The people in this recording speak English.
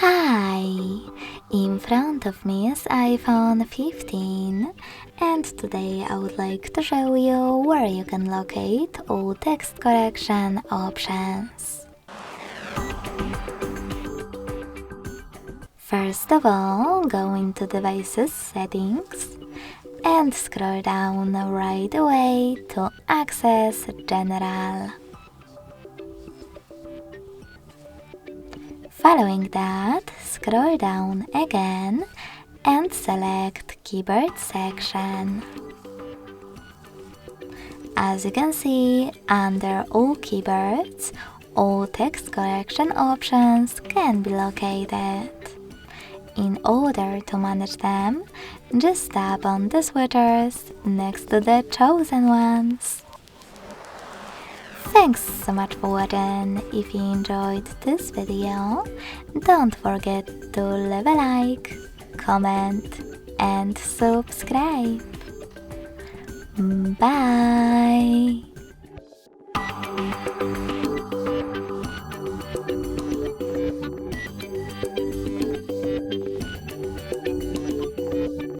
Hi! In front of me is iPhone 15 and today I would like to show you where you can locate all text correction options. First of all, go into Devices Settings and scroll down right away to Access General. Following that, scroll down again and select Keyboard section. As you can see, under all keyboards, all text correction options can be located. In order to manage them, just tap on the switchers next to the chosen ones. Thanks so much for watching. If you enjoyed this video, don't forget to leave a like, comment and subscribe. Bye!